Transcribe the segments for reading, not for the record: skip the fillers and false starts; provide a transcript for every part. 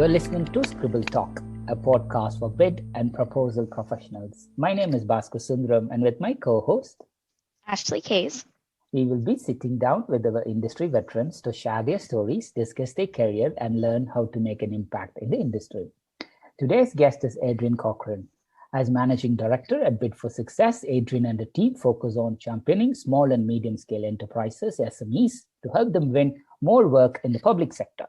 You're listening to Scribble Talk, a podcast for bid and proposal professionals. My name is Baachu, and with my co-host, Ashley Case, we will be sitting down with our industry veterans to share their stories, discuss their career, and learn how to make an impact in the industry. Today's guest is Adrian Corcoran. As Managing Director at Bid for Success, Adrian and the team focus on championing small and medium-scale enterprises, SMEs, to help them win more work in the public sector.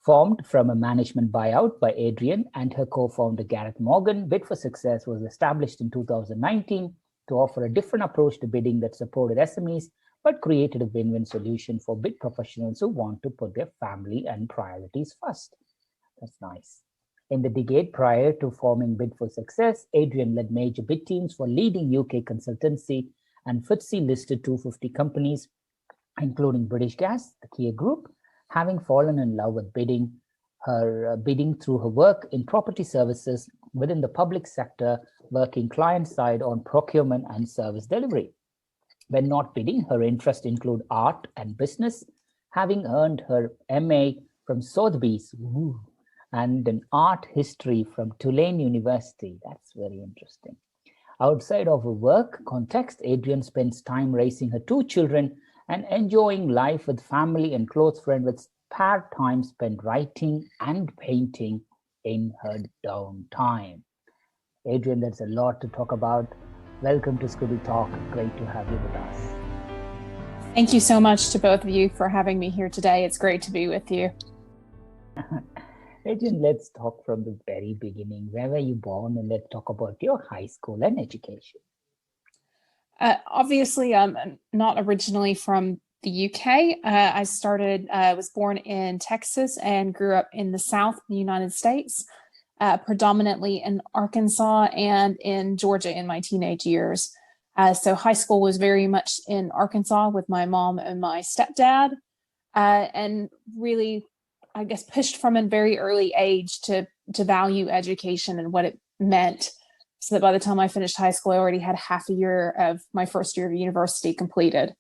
Formed from a management buyout by Adrian and her co-founder Gareth Morgan, Bid for Success was established in 2019 to offer a different approach to bidding that supported SMEs, but created a win-win solution for bid professionals who want to put their family and priorities first. That's nice. In the decade prior to forming Bid for Success, Adrian led major bid teams for leading UK consultancy and FTSE-listed 250 companies, including British Gas, the Kier Group. Having fallen in love with bidding through her work in property services within the public sector, working client-side on procurement and service delivery. When not bidding, her interests include art and business, having earned her MA from Sotheby's and an art history from Tulane University. That's very interesting. Outside of her work context, Adrian spends time raising her two children and enjoying life with family and close friends, with spare time spent writing and painting in her downtime. Adrian, there's a lot to talk about. Welcome to Scribble Talk. Great to have you with us. Thank you so much to both of you for having me here today. It's great to be with you. Adrian, let's talk from the very beginning. Where were you born? And let's talk about your high school and education. Obviously, I'm not originally from the UK. I was born in Texas and grew up in the South of the United States, predominantly in Arkansas and in Georgia in my teenage years. So high school was very much in Arkansas with my mom and my stepdad, and really, I guess, pushed from a very early age to value education and what it meant. So that by the time I finished high school, I already had half a year of my first year of university completed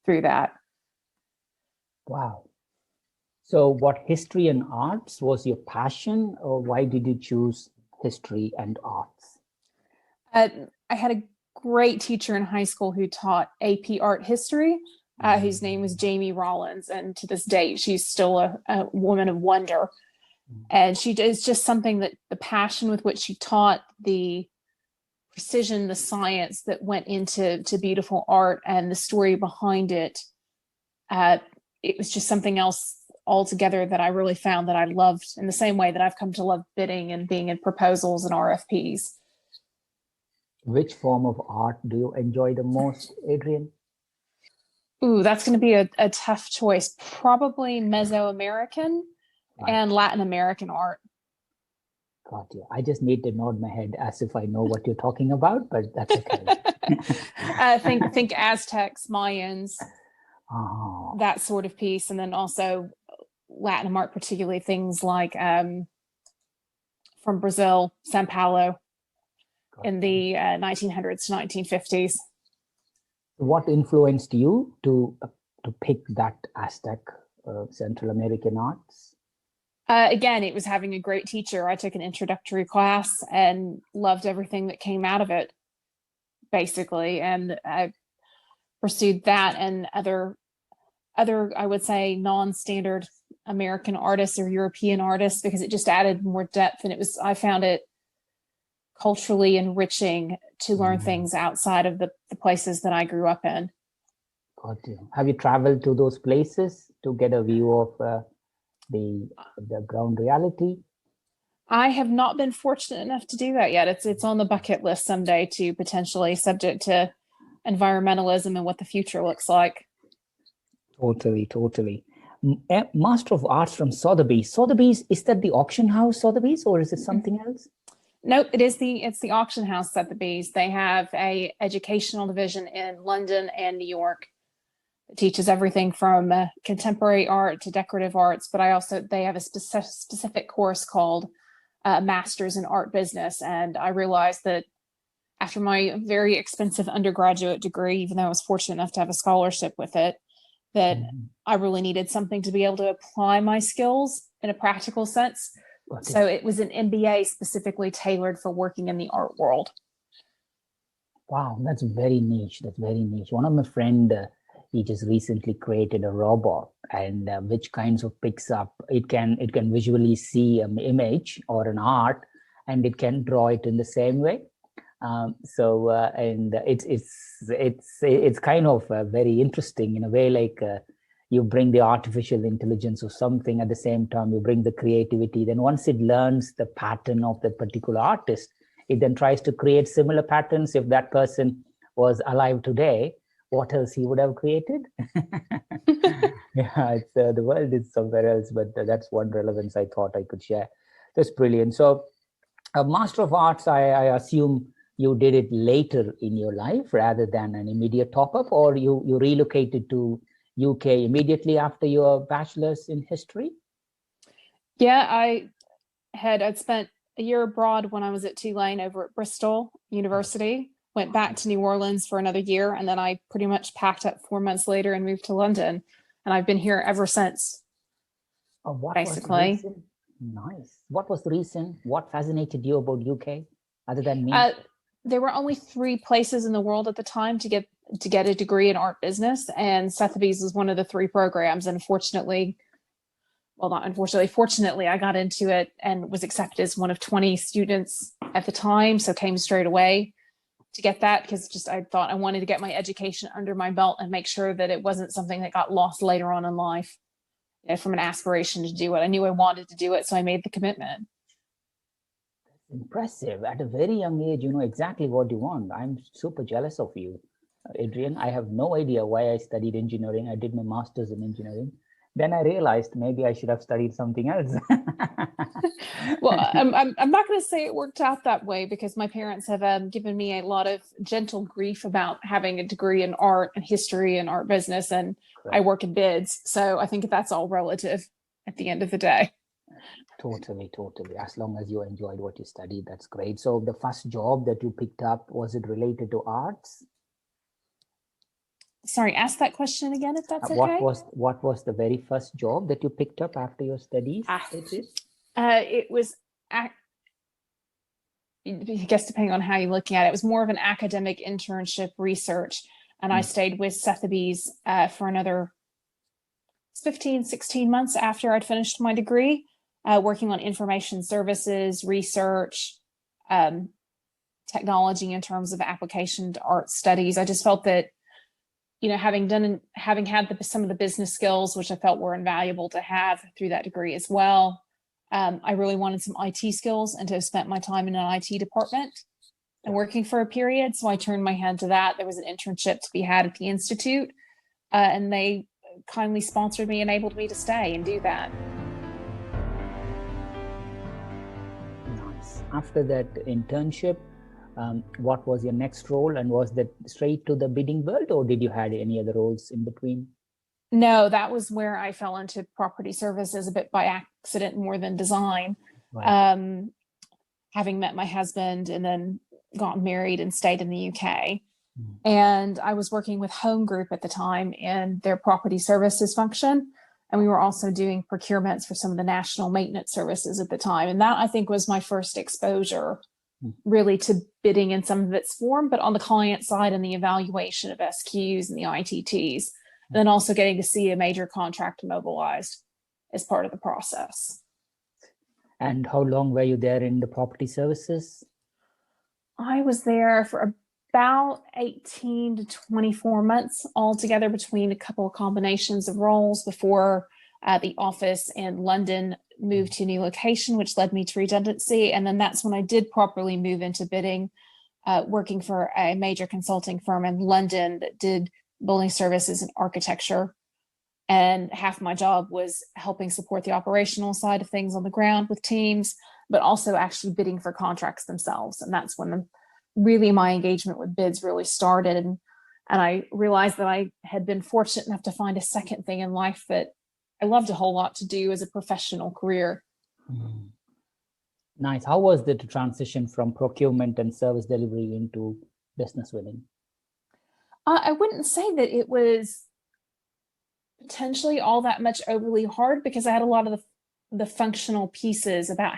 through that. Wow. So what, history and arts was your passion, or why did you choose history and arts? I had a great teacher in high school who taught AP art history, whose name was Jamie Rollins. And to this day, she's still a woman of wonder. And she is just something that the passion with which she taught, the precision, the science that went into beautiful art and the story behind it. It was just something else altogether that I really found that I loved, in the same way that I've come to love bidding and being in proposals and RFPs. Which form of art do you enjoy the most, Adrian? Ooh, that's going to be a tough choice. Probably Mesoamerican. Right. And Latin American art. Got you. I just need to nod my head as if I know what you're talking about, but that's okay. Think Aztecs, Mayans, that sort of piece, and then also Latin art, particularly things like from Brazil, São Paulo, in the 1900s to 1950s. What influenced you to pick that Aztec Central American arts? Again, it was having a great teacher. I took an introductory class and loved everything that came out of it, basically. And I pursued that and other, I would say, non-standard American artists or European artists, because it just added more depth. And I found it culturally enriching to learn things outside of the places that I grew up in. Got you. Have you traveled to those places to get a view of the ground reality? I have not been fortunate enough to do that yet. It's on the bucket list someday, to potentially, subject to environmentalism and what the future looks like. Totally. Master of Arts from Sotheby's. Sotheby's, is that the auction house Sotheby's, or is it something else? Nope, it's the auction house Sotheby's. They have a educational division in London and New York. It teaches everything from contemporary art to decorative arts, but they have a specific course called Masters in Art Business. And I realized that after my very expensive undergraduate degree, even though I was fortunate enough to have a scholarship with it, that I really needed something to be able to apply my skills in a practical sense. Okay. So it was an MBA specifically tailored for working in the art world. Wow, that's very niche. That's very niche. One of my friend, he just recently created a robot, and which kinds of picks up. It can visually see an image or an art, and it can draw it in the same way. And it's kind of very interesting in a way. Like you bring the artificial intelligence or something, at the same time you bring the creativity. Then once it learns the pattern of the particular artist, it then tries to create similar patterns. If that person was alive today, what else he would have created? Yeah, it's, the world is somewhere else, but that's one relevance I thought I could share. That's brilliant. So a Master of Arts, I assume you did it later in your life rather than an immediate top-up, or you relocated to UK immediately after your bachelor's in history? Yeah, I'd spent a year abroad when I was at Tulane over at Bristol University, went back to New Orleans for another year, and then I pretty much packed up 4 months later and moved to London. And I've been here ever since, basically. Was the reason? Nice. What was the reason? What fascinated you about UK other than me? There were only 3 places in the world at the time to get a degree in art business, and Sotheby's was one of the 3 programs. And fortunately, I got into it and was accepted as one of 20 students at the time. So came straight away to get that, because I thought I wanted to get my education under my belt and make sure that it wasn't something that got lost later on in life. From an aspiration to do it, I knew I wanted to do it, so I made the commitment. Impressive. At a very young age, you know exactly what you want. I'm super jealous of you, Adrian. I have no idea why I studied engineering. I did my master's in engineering. Then I realized maybe I should have studied something else. Well, I'm not going to say it worked out that way, because my parents have given me a lot of gentle grief about having a degree in art and history and art business, and Correct. I work in bids. So I think that's all relative at the end of the day. Totally. As long as you enjoyed what you studied, that's great. So the first job that you picked up, was it related to arts? Sorry, ask that question again, if that's okay. What was the very first job that you picked up after your studies? It was, I guess depending on how you're looking at it, it was more of an academic internship research. And I stayed with Sotheby's for another 15, 16 months after I'd finished my degree, working on information services, research, technology in terms of application to art studies. I just felt that, having had some of the business skills, which I felt were invaluable to have through that degree as well, I really wanted some IT skills, and to have spent my time in an IT department and working for a period. So I turned my hand to that. There was an internship to be had at the Institute, and they kindly sponsored me and enabled me to stay and do that. Nice. After that internship, what was your next role, and was that straight to the bidding world, or did you have any other roles in between? No, that was where I fell into property services a bit by accident more than design. Right. Having met my husband and then got married and stayed in the UK. And I was working with Home Group at the time in their property services function. And we were also doing procurements for some of the national maintenance services at the time. And that, I think, was my first exposure really to bidding in some of its form, but on the client side and the evaluation of SQs and the ITTs. And then also getting to see a major contract mobilized as part of the process. And how long were you there in the property services? I was there for about 18 to 24 months altogether, between a couple of combinations of roles before the office in London moved to a new location, which led me to redundancy. And then that's when I did properly move into bidding, working for a major consulting firm in London that did building services and architecture. And half my job was helping support the operational side of things on the ground with teams, but also actually bidding for contracts themselves. And that's when really my engagement with bids really started. And I realized that I had been fortunate enough to find a second thing in life that I loved a whole lot to do as a professional career. Nice. How was the transition from procurement and service delivery into business winning? I wouldn't say that it was potentially all that much overly hard, because I had a lot of the functional pieces about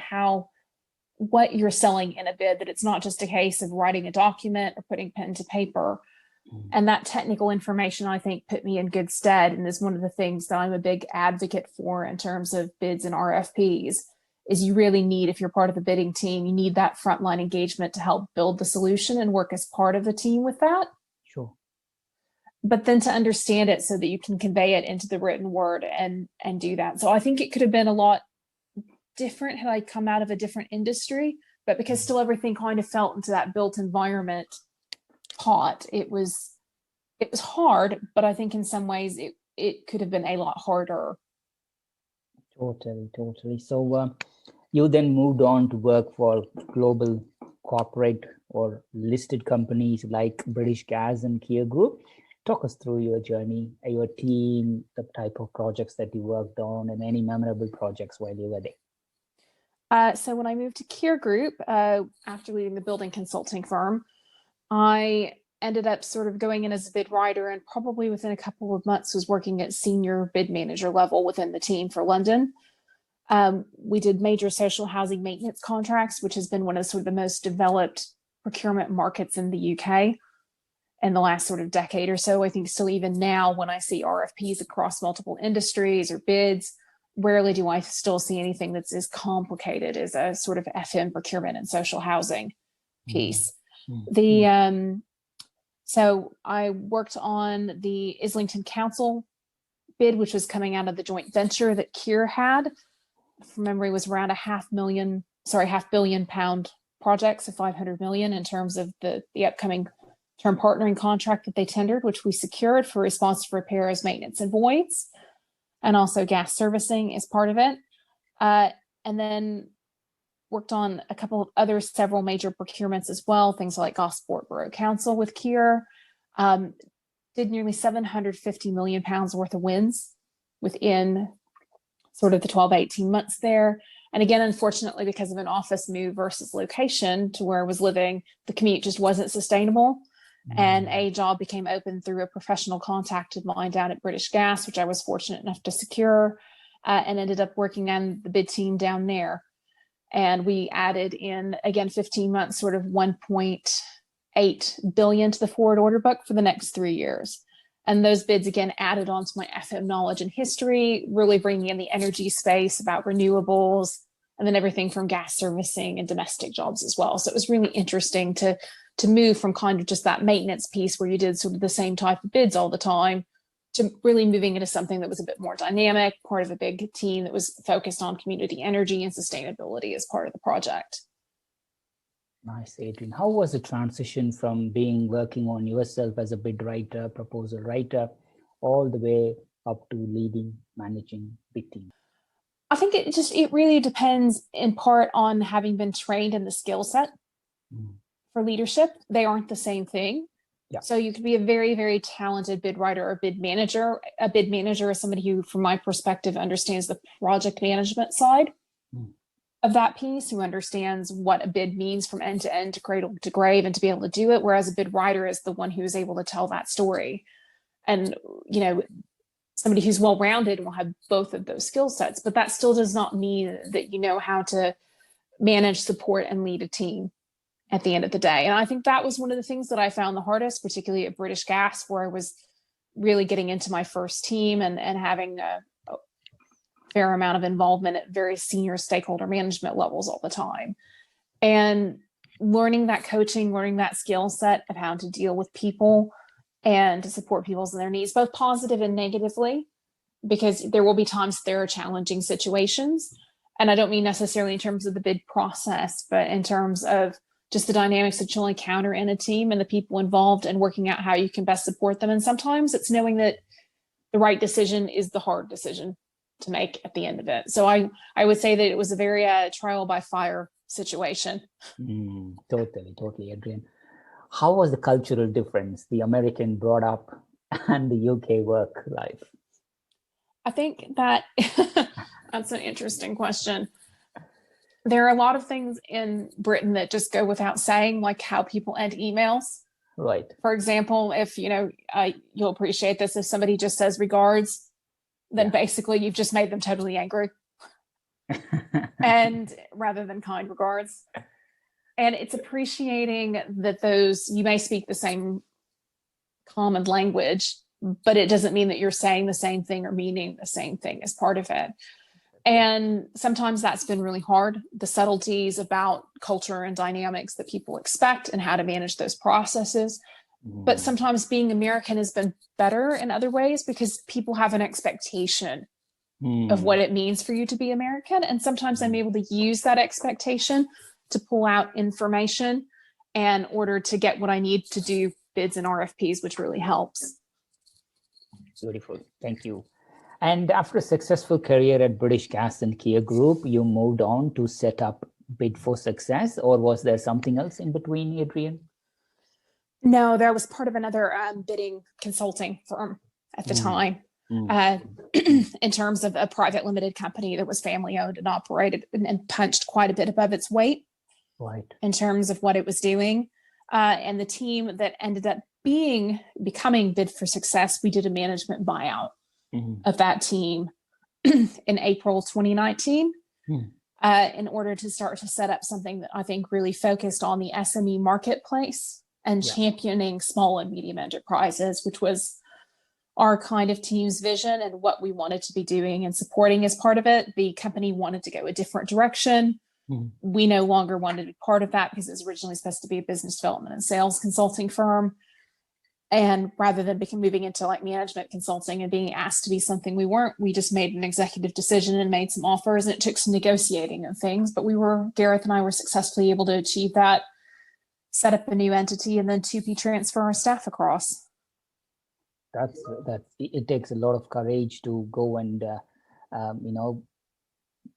what you're selling in a bid, that it's not just a case of writing a document or putting pen to paper. And that technical information, I think, put me in good stead, and is one of the things that I'm a big advocate for in terms of bids and RFPs, is you really need, if you're part of the bidding team, you need that frontline engagement to help build the solution and work as part of the team with that. Sure. But then to understand it so that you can convey it into the written word and do that. So I think it could have been a lot different had I come out of a different industry, but because still everything kind of felt into that built environment taught, it was hard, but I think in some ways it could have been a lot harder. Totally. So you then moved on to work for global corporate or listed companies like British Gas and Kier Group. Talk us through your journey, your team, the type of projects that you worked on, and any memorable projects while you were there. So when I moved to Kier Group, after leaving the building consulting firm, I ended up sort of going in as a bid writer, and probably within a couple of months was working at senior bid manager level within the team for London. We did major social housing maintenance contracts, which has been one of sort of the most developed procurement markets in the UK in the last sort of decade or so. I think still even now, when I see RFPs across multiple industries or bids, rarely do I still see anything that's as complicated as a sort of FM procurement and social housing piece. So I worked on the Islington Council bid, which was coming out of the joint venture that Kier had. From memory, was around £500 million project, so 500 million in terms of the upcoming term partnering contract that they tendered, which we secured for responsive repairs, maintenance, and voids, and also gas servicing as part of it. And then worked on a couple of other several major procurements as well, things like Gosport Borough Council with Kier. Did nearly £750 million worth of wins within sort of the 12, 18 months there. And again, unfortunately, because of an office move versus location to where I was living, the commute just wasn't sustainable. And a job became open through a professional contact of mine down at British Gas, which I was fortunate enough to secure, and ended up working on the bid team down there. And we added in, again, 15 months, sort of 1.8 billion to the forward order book for the next 3 years. And those bids, again, added on to my FM knowledge and history, really bringing in the energy space about renewables, and then everything from gas servicing and domestic jobs as well. So it was really interesting to move from kind of just that maintenance piece where you did sort of the same type of bids all the time, to really moving into something that was a bit more dynamic, part of a big team that was focused on community energy and sustainability as part of the project. Nice, Adrian. How was the transition from working on yourself as a bid writer, proposal writer, all the way up to leading, managing big team? I think it really depends in part on having been trained in the skill set for leadership. They aren't the same thing. Yeah. So you could be a very, very talented bid writer or bid manager. A bid manager is somebody who, from my perspective, understands the project management side of that piece, who understands what a bid means from end to end, to cradle to grave, and to be able to do it. Whereas a bid writer is the one who is able to tell that story. And, somebody who's well-rounded will have both of those skill sets, but that still does not mean that you know how to manage, support, and lead a team at the end of the day. And I think that was one of the things that I found the hardest, particularly at British Gas, where I was really getting into my first team and having a fair amount of involvement at very senior stakeholder management levels all the time. And learning that coaching, learning that skill set of how to deal with people and to support people in their needs, both positive and negatively, because there will be times there are challenging situations. And I don't mean necessarily in terms of the bid process, but in terms of just the dynamics that you'll encounter in a team and the people involved, and working out how you can best support them. And sometimes it's knowing that the right decision is the hard decision to make at the end of it. So I would say that it was a very trial by fire situation. Totally, Adrian. How was the cultural difference, the American brought up and the UK work life? I think that that's an interesting question. There are a lot of things in Britain that just go without saying, like how people end emails. Right. For example, if, you'll appreciate this, if somebody just says regards, then basically you've just made them totally angry. and rather than kind regards. And it's appreciating that you may speak the same common language, but it doesn't mean that you're saying the same thing or meaning the same thing as part of it. And sometimes that's been really hard, the subtleties about culture and dynamics that people expect and how to manage those processes. But sometimes being American has been better in other ways because people have an expectation of what it means for you to be American. And sometimes I'm able to use that expectation to pull out information in order to get what I need to do bids and RFPs, which really helps. Beautiful. Thank you. And after a successful career at British Gas and Kier Group, you moved on to set up Bid for Success, or was there something else in between, Adrian? No, that was part of another bidding consulting firm at the time. In terms of a private limited company that was family owned and operated and punched quite a bit above its weight, right, in terms of what it was doing. And the team that ended up becoming Bid for Success, we did a management buyout of that team in April 2019 in order to start to set up something that I think really focused on the SME marketplace and championing small and medium enterprises, which was our kind of team's vision and what we wanted to be doing and supporting as part of it. The company wanted to go a different direction. We no longer wanted to be part of that because it was originally supposed to be a business development and sales consulting firm. And rather than moving into like management consulting and being asked to be something we weren't, we just made an executive decision and made some offers, and it took some negotiating and things. But Gareth and I were successfully able to achieve that, set up a new entity, and then 2P transfer our staff across. It takes a lot of courage to go and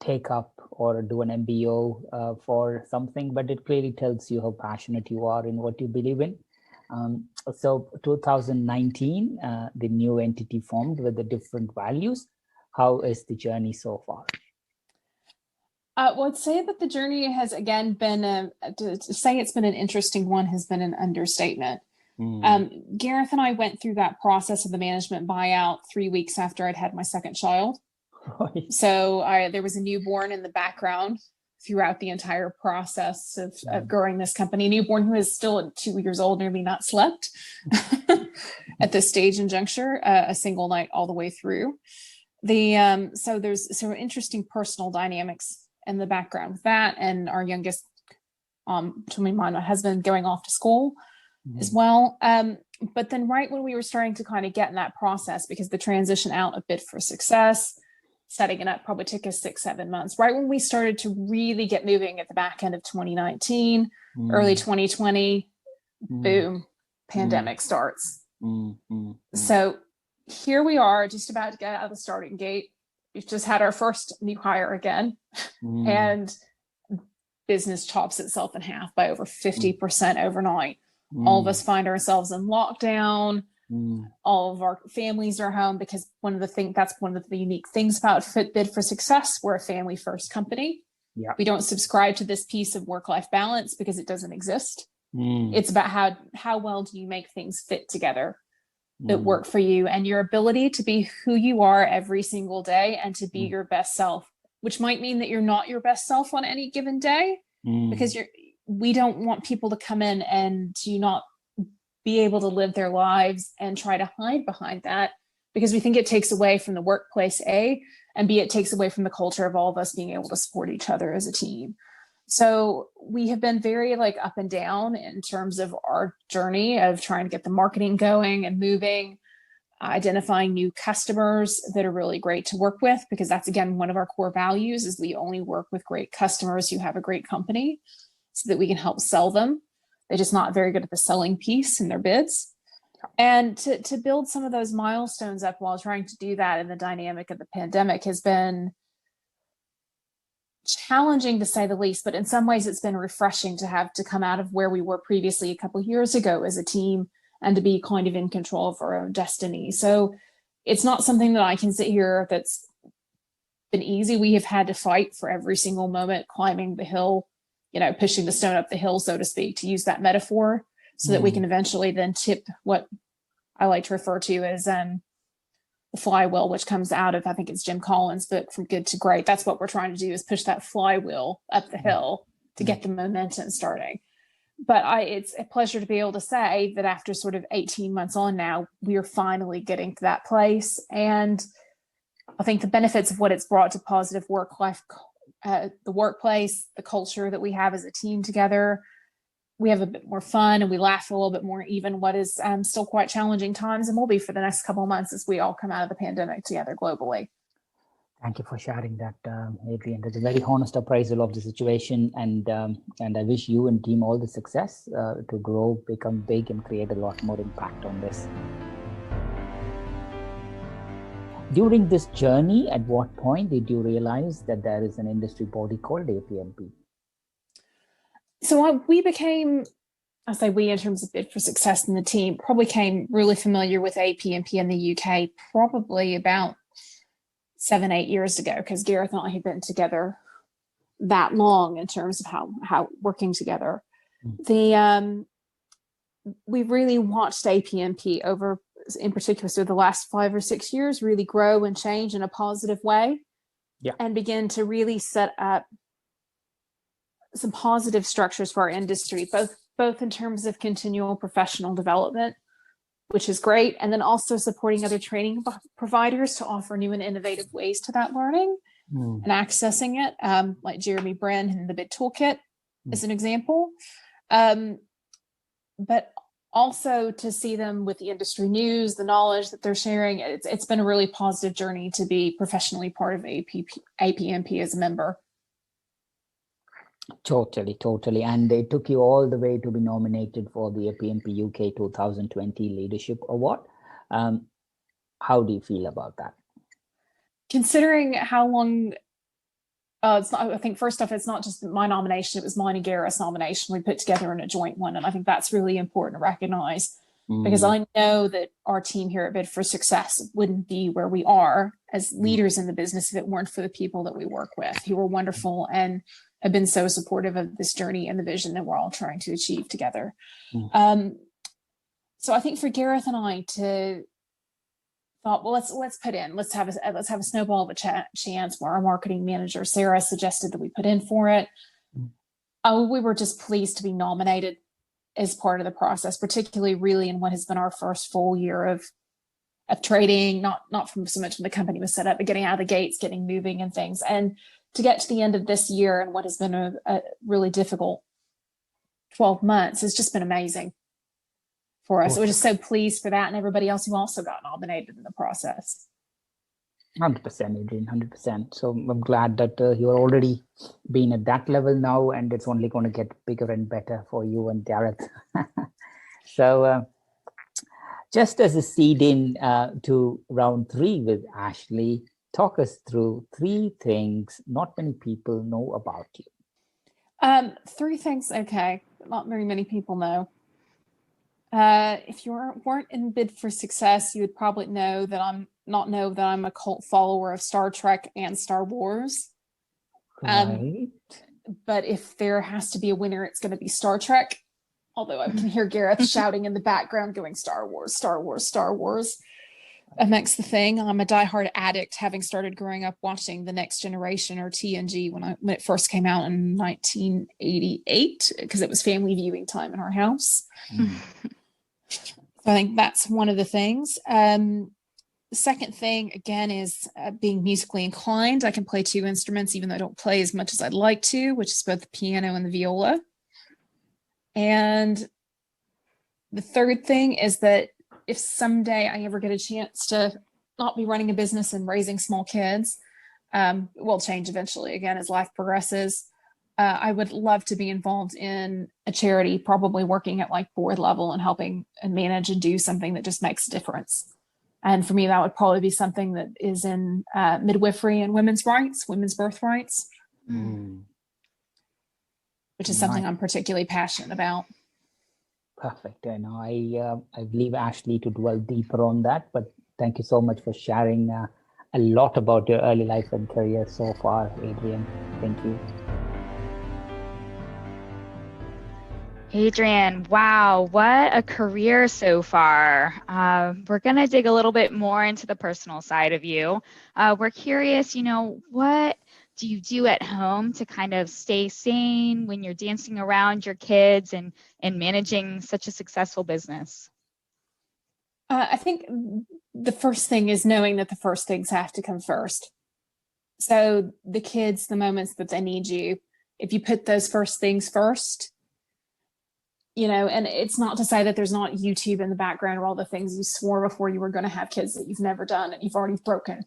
take up or do an MBO for something, but it clearly tells you how passionate you are in what you believe in. So 2019, the new entity formed with the different values. How is the journey so far? Well, I'd say that the journey has again been, to say it's been an interesting one has been an understatement. Gareth and I went through that process of the management buyout 3 weeks after I'd had my second child. Right. So there was a newborn in the background throughout the entire process of growing this company. A newborn who is still at 2 years old, nearly not slept at this stage and juncture, a single night all the way through. So there's some interesting personal dynamics in the background with that, and our youngest, between my husband, going off to school as well. But then right when we were starting to kind of get in that process, because the transition out of Bid for Success, setting it up probably took us 6-7 months. Right when we started to really get moving at the back end of 2019, early 2020, boom, pandemic starts. So here we are, just about to get out of the starting gate. We've just had our first new hire again, and business chops itself in half by over 50% overnight. All of us find ourselves in lockdown. All of our families are home because that's one of the unique things about Bid for Success. We're a family first company. Yeah. We don't subscribe to this piece of work-life balance because it doesn't exist. It's about how well do you make things fit together that work for you, and your ability to be who you are every single day and to be your best self, which might mean that you're not your best self on any given day, because we don't want people to come in and to not be able to live their lives and try to hide behind that, because we think it takes away from the workplace, and B, it takes away from the culture of all of us being able to support each other as a team. So we have been very up and down in terms of our journey of trying to get the marketing going and moving, identifying new customers that are really great to work with, because that's, again, one of our core values is we only work with great customers who have a great company so that we can help sell them. They're just not very good at the selling piece in their bids. And to build some of those milestones up while trying to do that in the dynamic of the pandemic has been challenging, to say the least, but in some ways it's been refreshing to have to come out of where we were previously a couple of years ago as a team and to be kind of in control of our own destiny. So it's not something that I can sit here that's been easy. We have had to fight for every single moment, climbing the hill, pushing the stone up the hill, so to speak, to use that metaphor, so that we can eventually then tip what I like to refer to as the flywheel, which comes out of, I think it's Jim Collins' book, From Good to Great. That's what we're trying to do, is push that flywheel up the hill to get the momentum starting. But it's a pleasure to be able to say that after sort of 18 months on now, we are finally getting to that place. And I think the benefits of what it's brought to positive work life, the workplace, the culture that we have as a team together, we have a bit more fun and we laugh a little bit more, even what is still quite challenging times, and will be for the next couple of months as we all come out of the pandemic together globally. Thank you for sharing that, Adrian. That's a very honest appraisal of the situation, and I wish you and team all the success to grow, become big, and create a lot more impact on this. During this journey, at what point did you realize that there is an industry body called APMP? So we became, I say we in terms of Bid for Success in the team, probably came really familiar with APMP in the UK probably about 7-8 years ago, because Gareth and I had been together that long in terms of how working together. We really watched APMP over, in particular, so the last 5 or 6 years, really grow and change in a positive way, and begin to really set up some positive structures for our industry, both in terms of continual professional development, which is great, and then also supporting other training providers to offer new and innovative ways to that learning and accessing it, like Jeremy Brin and the Bid Toolkit as an example. But also to see them with the industry news, the knowledge that they're sharing. It's been a really positive journey to be professionally part of APMP as a member. Totally. And it took you all the way to be nominated for the APMP UK 2020 Leadership Award. How do you feel about that? Considering how long, it's not, I think first off, it's not just my nomination, it was mine and Gareth's nomination. We put together in a joint one. And I think that's really important to recognize, because I know that our team here at Bid for Success wouldn't be where we are as leaders in the business if it weren't for the people that we work with, who were wonderful and have been so supportive of this journey and the vision that we're all trying to achieve together. So I think for Gareth and I thought, well, let's have a snowball of a chance, where our marketing manager, Sarah, suggested that we put in for it. We were just pleased to be nominated as part of the process, particularly really in what has been our first full year of trading, not from so much when the company was set up, but getting out of the gates, getting moving and things. And to get to the end of this year and what has been a really difficult 12 months has just been amazing for us. So we're just so pleased for that, and everybody else who also got nominated in the process. 100%, Adrian, 100%. So I'm glad that you're already been at that level now, and it's only going to get bigger and better for you and Gareth. So just as a seed in to round 3 with Ashley, talk us through 3 things not many people know about you. 3 things, okay, not very many people know. If you weren't in Bid for Success, you would probably know that I'm a cult follower of Star Trek and Star Wars. Right. But if there has to be a winner, it's going to be Star Trek. Although I can hear Gareth shouting in the background, going Star Wars, Star Wars, Star Wars. Amongst the thing, I'm a diehard addict, having started growing up watching The Next Generation, or TNG, when it first came out in 1988, because it was family viewing time in our house. So I think that's one of the things. The second thing, again, is being musically inclined. I can play 2 instruments, even though I don't play as much as I'd like to, which is both the piano and the viola. And the third thing is that if someday I ever get a chance to not be running a business and raising small kids, will change eventually, again, as life progresses. I would love to be involved in a charity, probably working at like board level and helping and manage and do something that just makes a difference. And for me, that would probably be something that is in midwifery and women's rights, women's birth rights, which is something I'm particularly passionate about. Perfect. I know I leave Ashley to dwell deeper on that, but thank you so much for sharing a lot about your early life and career so far, Adrian. Thank you. Adrian, wow, what a career so far. We're going to dig a little bit more into the personal side of you. We're curious, what do you do at home to kind of stay sane when you're dancing around your kids and managing such a successful business? I think the first thing is knowing that the first things have to come first. So the kids, the moments that they need you, if you put those first things first, and it's not to say that there's not YouTube in the background or all the things you swore before you were going to have kids that you've never done, and you've already broken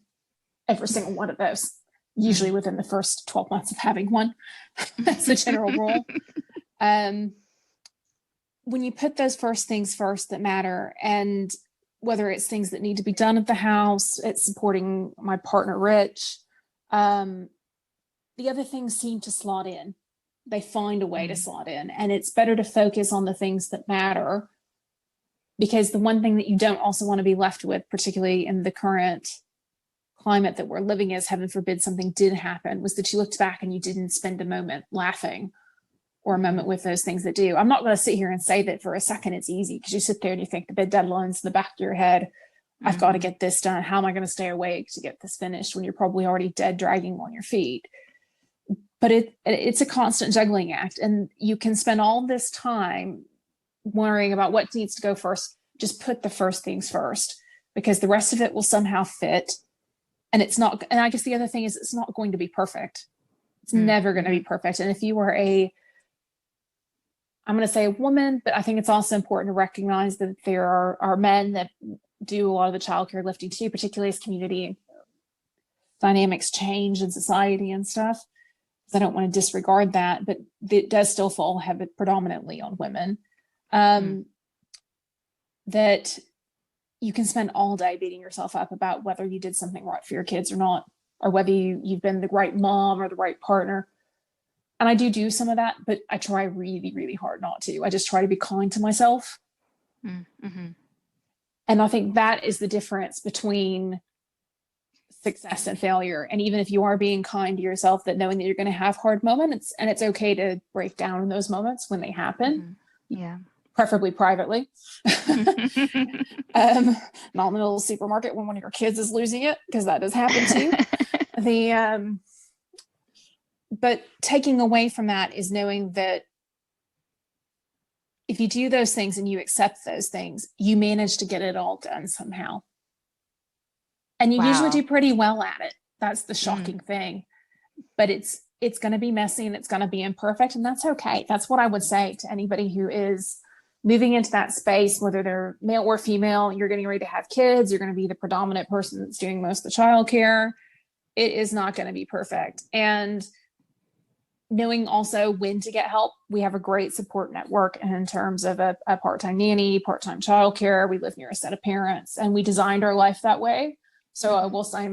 every single one of those, usually within the first 12 months of having one. That's the general rule. When you put those first things first that matter, and whether it's things that need to be done at the house, it's supporting my partner, Rich, the other things seem to slot in. They find a way to slot in, and it's better to focus on the things that matter, because the one thing that you don't also want to be left with, particularly in the current climate that we're living as, heaven forbid something did happen, was that you looked back and you didn't spend a moment laughing or a moment with those things that do. I'm not going to sit here and say that for a second it's easy, because you sit there and you think the big deadlines in the back of your head. I've got to get this done. How am I going to stay awake to get this finished when you're probably already dead dragging on your feet? But it's a constant juggling act, and you can spend all this time worrying about what needs to go first. Just put the first things first, because the rest of it will somehow fit. And it's not, and I guess the other thing is, it's not going to be perfect. It's never going to be perfect. And if you are I'm going to say a woman, but I think it's also important to recognize that there are men that do a lot of the childcare lifting too, particularly as community dynamics change in society and stuff. I don't want to disregard that, but it does still fall predominantly on women. That you can spend all day beating yourself up about whether you did something right for your kids or not, or whether you've been the right mom or the right partner. And I do some of that, but I try really, really hard not to. I just try to be kind to myself. And I think that is the difference between success and failure. And even if you are being kind to yourself, that knowing that you're going to have hard moments, and it's okay to break down in those moments when they happen. Yeah. Preferably privately. Not in the middle of the supermarket when one of your kids is losing it, because that does happen too. But taking away from that is knowing that if you do those things and you accept those things, you manage to get it all done somehow. And you usually do pretty well at it. That's the shocking thing. But it's going to be messy and it's going to be imperfect, and that's okay. That's what I would say to anybody who is moving into that space, whether they're male or female. You're getting ready to have kids. You're going to be the predominant person that's doing most of the childcare. It is not going to be perfect. And knowing also when to get help. We have a great support network in terms of a part-time nanny, part-time childcare. We live near a set of parents, and we designed our life that way. So I will say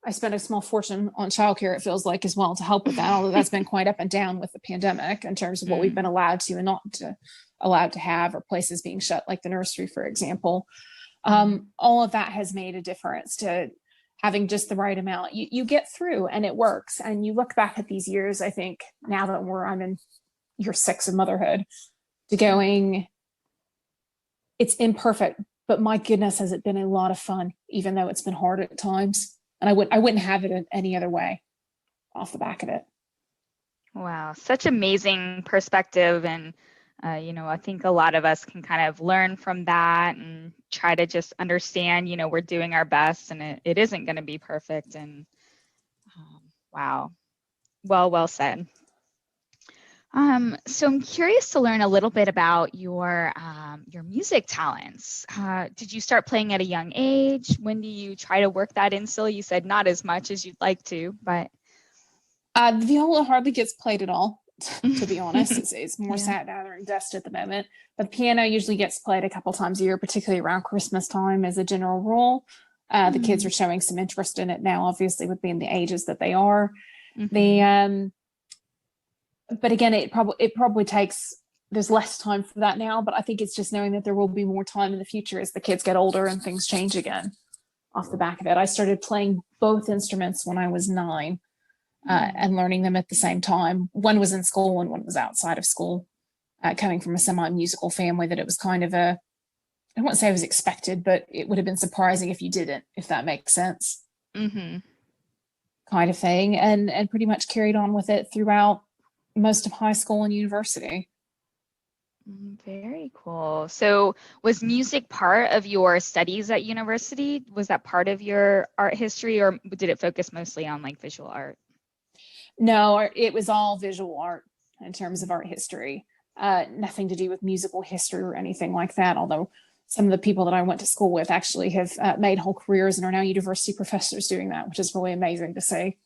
I spent a small fortune on childcare, it feels like, as well, to help with that, although that's been quite up and down with the pandemic in terms of what we've been allowed to and not allowed to have, or places being shut, like the nursery, for example. All of that has made a difference to having just the right amount. You get through and it works. And you look back at these years, I think now that I'm in year 6 of motherhood, to going, it's imperfect, but my goodness, has it been a lot of fun, even though it's been hard at times. And I wouldn't have it any other way off the back of it. Wow, such amazing perspective. And, I think a lot of us can kind of learn from that and try to just understand, we're doing our best and it isn't going to be perfect. And wow, well said. So I'm curious to learn a little bit about your music talents. Did you start playing at a young age? When do you try to work that in still? You said not as much as you'd like to, but. The viola hardly gets played at all, to be honest. It's more sat down and dust at the moment. But the piano usually gets played a couple times a year, particularly around Christmas time as a general rule. The kids are showing some interest in it now, obviously, with being the ages that they are. But again, it probably takes, there's less time for that now, but I think it's just knowing that there will be more time in the future as the kids get older and things change again off the back of it. I started playing both instruments when I was 9 and learning them at the same time. One was in school and one was outside of school. coming from a semi-musical family, that it was kind of I wouldn't say it was expected, but it would have been surprising if you didn't, if that makes sense. Mm-hmm. Kind of thing. And pretty much carried on with it throughout most of high school and university. Very cool. So was music part of your studies at university? Was that part of your art history, or did it focus mostly on like visual art? No, it was all visual art in terms of art history. Nothing to do with musical history or anything like that, although some of the people that I went to school with actually have made whole careers and are now university professors doing that, which is really amazing to see.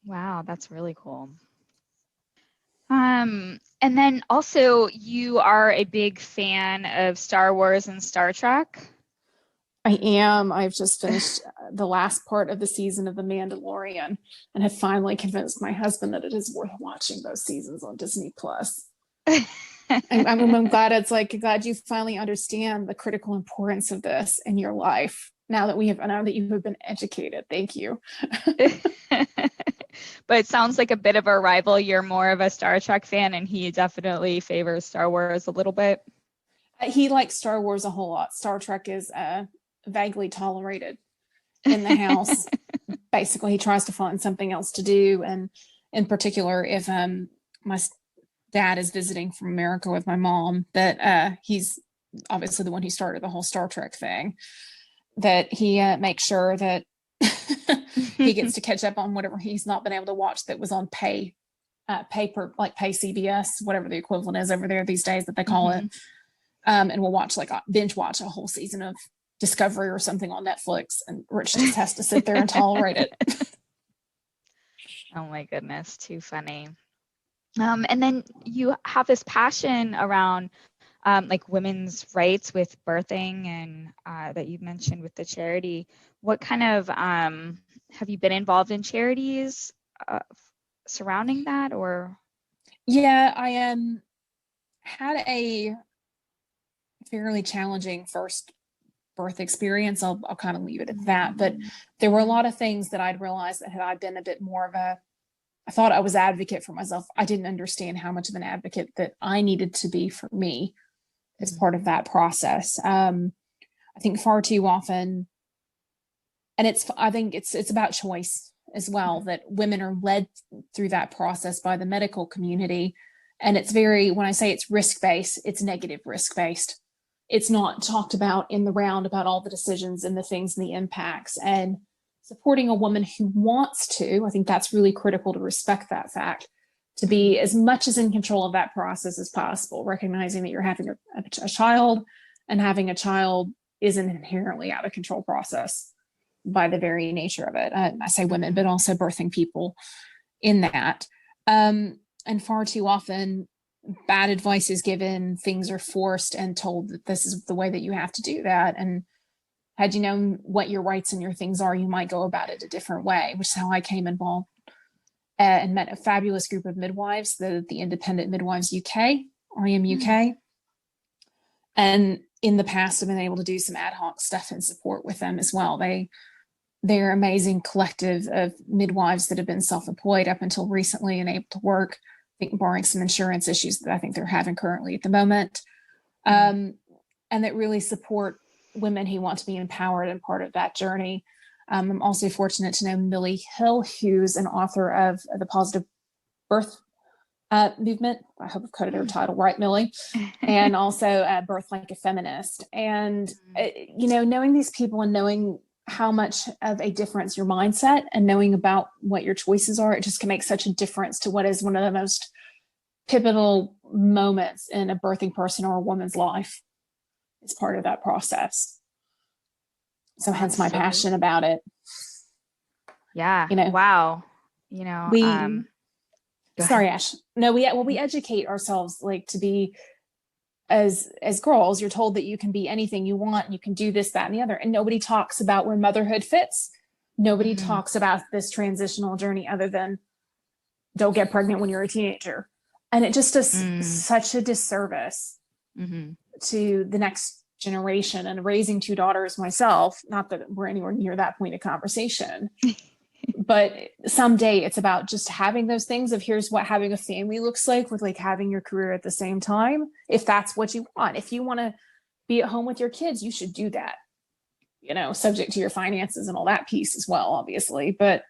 Wow, that's really cool. And then also you are a big fan of Star Wars and Star Trek. I am. I've just finished the last part of the season of The Mandalorian and have finally convinced my husband that it is worth watching those seasons on Disney Plus. I'm glad you finally understand the critical importance of this in your life now that you have been educated. Thank you. But it sounds like a bit of a rival. You're more of a Star Trek fan, and he definitely favors Star Wars a little bit. He likes Star Wars a whole lot. Star Trek is vaguely tolerated in the house. Basically, he tries to find something else to do. And in particular, if my dad is visiting from America with my mom, that he's obviously the one who started the whole Star Trek thing, that he makes sure that he gets to catch up on whatever he's not been able to watch that was on pay CBS, whatever the equivalent is over there these days that they call it. And we'll watch binge watch a whole season of Discovery or something on Netflix, and Rich just has to sit there and tolerate it. Oh my goodness, too funny. And then you have this passion around like women's rights with birthing, and that you mentioned with the charity. What kind of have you been involved in charities surrounding that, or? Yeah, I had a fairly challenging first birth experience. I'll kind of leave it at that. But there were a lot of things that I'd realized that had I been a bit more of I thought I was advocate for myself. I didn't understand how much of an advocate that I needed to be for me as part of that process. I think far too often, and I think it's about choice as well, that women are led through that process by the medical community. And it's when I say it's risk-based, it's negative risk-based. It's not talked about in the round about all the decisions and the things and the impacts. And supporting a woman who wants to, I think that's really critical to respect that fact, to be as much as in control of that process as possible, recognizing that you're having a child, and having a child is an inherently out of control process by the very nature of it. I say women, but also birthing people in that. And far too often, bad advice is given, things are forced and told that this is the way that you have to do that. And had you known what your rights and your things are, you might go about it a different way, which is how I came involved and met a fabulous group of midwives, the Independent Midwives UK, IM UK. And in the past, I've been able to do some ad hoc stuff and support with them as well. They're an amazing collective of midwives that have been self-employed up until recently and able to work, I think, barring some insurance issues that I think they're having currently at the moment. And that really support women who want to be empowered and part of that journey. I'm also fortunate to know Millie Hill, who's an author of the Positive Birth Movement. I hope I've quoted her title right, Millie. And also Birth Like a Feminist. And, knowing these people and knowing how much of a difference your mindset and knowing about what your choices are, it just can make such a difference to what is one of the most pivotal moments in a birthing person or a woman's life. It's part of that process. So hence my passion about it. Yeah. Wow. Sorry, Ash. No, we educate ourselves to be as girls. You're told that you can be anything you want, and you can do this, that, and the other. And nobody talks about where motherhood fits. Nobody talks about this transitional journey other than don't get pregnant when you're a teenager. And it just does such a disservice to the next generation. And raising two daughters myself, not that we're anywhere near that point of conversation, But someday it's about just having those things of here's what having a family looks like with like having your career at the same time. If that's what you want, if you want to be at home with your kids, you should do that, subject to your finances and all that piece as well, obviously. But,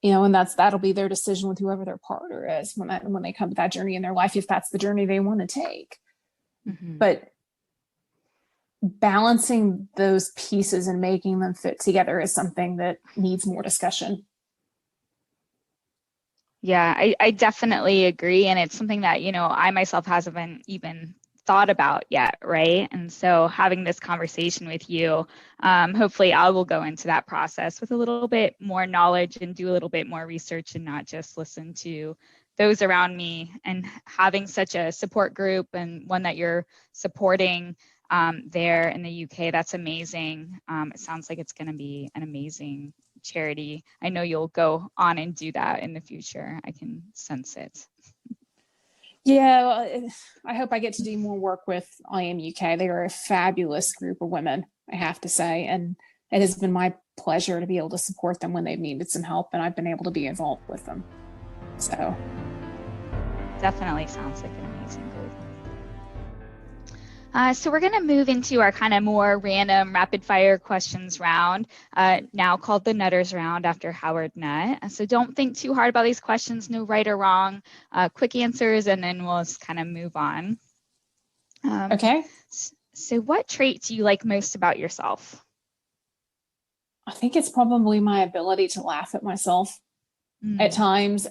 and that'll be their decision with whoever their partner is when they come to that journey in their life, if that's the journey they want to take. Mm-hmm. But balancing those pieces and making them fit together is something that needs more discussion. Yeah, I definitely agree. And it's something that, I myself haven't even thought about yet, right? And so having this conversation with you, hopefully I will go into that process with a little bit more knowledge and do a little bit more research and not just listen to those around me. And having such a support group and one that you're supporting there in the UK, that's amazing. It sounds like it's going to be an amazing charity. I know you'll go on and do that in the future. I can sense it. Yeah, I hope I get to do more work with IM UK. They are a fabulous group of women, I have to say, and it has been my pleasure to be able to support them when they've needed some help, and I've been able to be involved with them. So definitely sounds like an amazing group. So we're going to move into our kind of more random rapid fire questions round, now called the Nutters round after Howard Nutt. So don't think too hard about these questions, no right or wrong, quick answers, and then we'll just kind of move on. Okay. So what trait do you like most about yourself? I think it's probably my ability to laugh at myself at times.